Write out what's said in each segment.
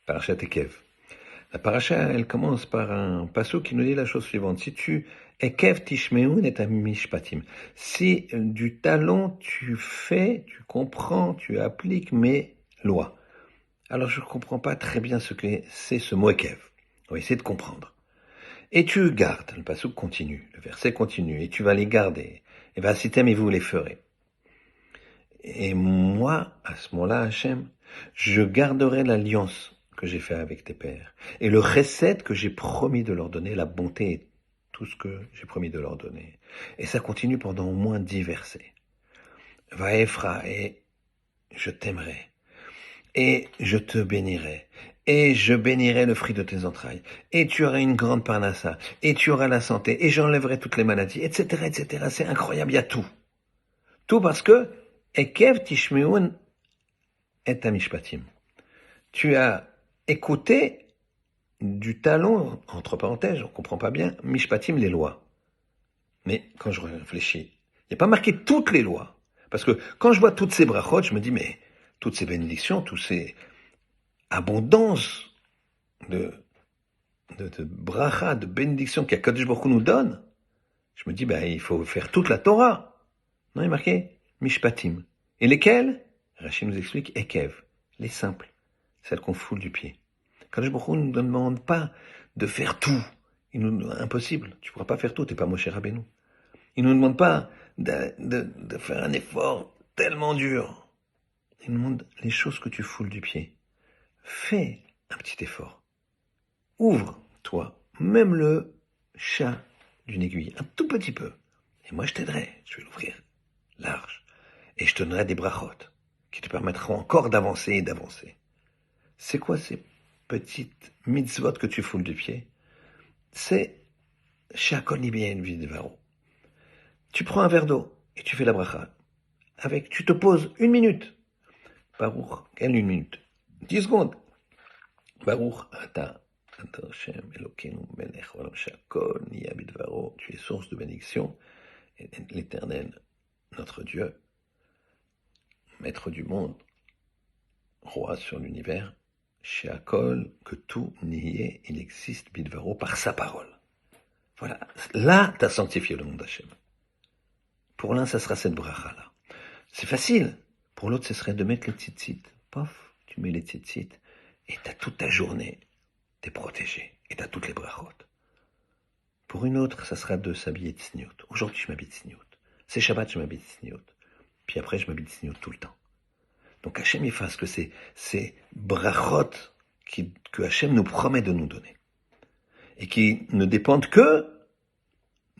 Parashat Ekev. La paracha, elle commence par un passouk qui nous dit la chose suivante. Si tu Ekev tishmeun et mishpatim. Si du talon tu fais, tu comprends, tu appliques mes lois. Alors je ne comprends pas très bien ce que c'est ce mot Ekev. On va essayer de comprendre. Et tu gardes, le passouk continue, le verset continue, et tu vas les garder. Et vasitem et vous les ferez. Et moi, à ce moment-là, Hachem, je garderai l'alliance que j'ai fait avec tes pères, et le chesed que j'ai promis de leur donner, la bonté, et tout ce que j'ai promis de leur donner. Et ça continue pendant au moins 10 versets. Vaefra, et je t'aimerai, et je te bénirai, et je bénirai le fruit de tes entrailles, et tu auras une grande parnassa, et tu auras la santé, et j'enlèverai toutes les maladies, etc., etc. C'est incroyable, il y a tout. Tout parce que, Ekev tishmeun et amishpatim. Tu as écouté du talon, entre parenthèses, on ne comprend pas bien, mishpatim, les lois. Mais quand je réfléchis, il n'y a pas marqué toutes les lois. Parce que quand je vois toutes ces brachot, je me dis, mais toutes ces bénédictions, toutes ces abondances de bracha, de bénédictions qu'Akadosh Baruch Hu nous donne, je me dis, il faut faire toute la Torah. Non, il est marqué mishpatim. Et lesquels? Rachid nous explique Ekev, les simples, celles qu'on foule du pied. Kadosh Baruch Hu ne nous demande pas de faire tout. Impossible, tu ne pourras pas faire tout, tu n'es pas Moshe Rabbeinu. Il ne nous demande pas de faire un effort tellement dur. Il nous demande les choses que tu foules du pied. Fais un petit effort. Ouvre-toi, même le chat d'une aiguille, un tout petit peu. Et moi je t'aiderai, je vais l'ouvrir large. Et je te donnerai des brachot qui te permettront encore d'avancer et d'avancer. C'est quoi ces petites mitzvot que tu foules du pied? C'est Shakol Nibien Vidvaro. Tu prends un verre d'eau et tu fais la bracha. Tu te poses 1 minute. Baruch, quelle 1 minute? 10 secondes. Baruch, ata Hashem Elokeinu melech olam shakol niya bidvaro. Tu es source de bénédiction. L'Éternel, notre Dieu, maître du monde, roi sur l'univers, Shakol, que tout n'y est, il existe bidvaro par sa parole. Voilà, là, tu as sanctifié le monde d'Hachem. Pour l'un, ça sera cette bracha-là. C'est facile. Pour l'autre, ce serait de mettre les tzitzit. Pof, tu mets les tzitzit et tu as toute ta journée. Tu es protégé et tu as toutes les brachot. Pour une autre, ça sera de s'habiller tzniut. Aujourd'hui, je m'habille tzniut. C'est Shabbat, je m'habille tzniut. Puis après, je m'habille tzniut tout le temps. Donc Hachem, il fasse que ces brachot que Hachem nous promet de nous donner. Et qui ne dépendent que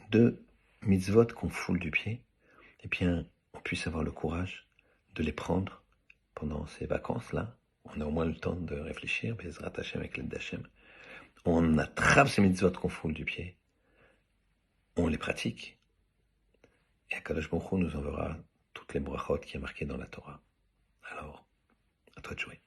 de mitzvot qu'on foule du pied, eh bien, on puisse avoir le courage de les prendre pendant ces vacances-là. On a au moins le temps de réfléchir, Bezrat Hashem, avec l'aide d'Hachem. On attrape ces mitzvot qu'on foule du pied, on les pratique, et Akadosh Baruch Hu nous enverra toutes les brachot qui est marquées dans la Torah. Alors, à toi de jouer.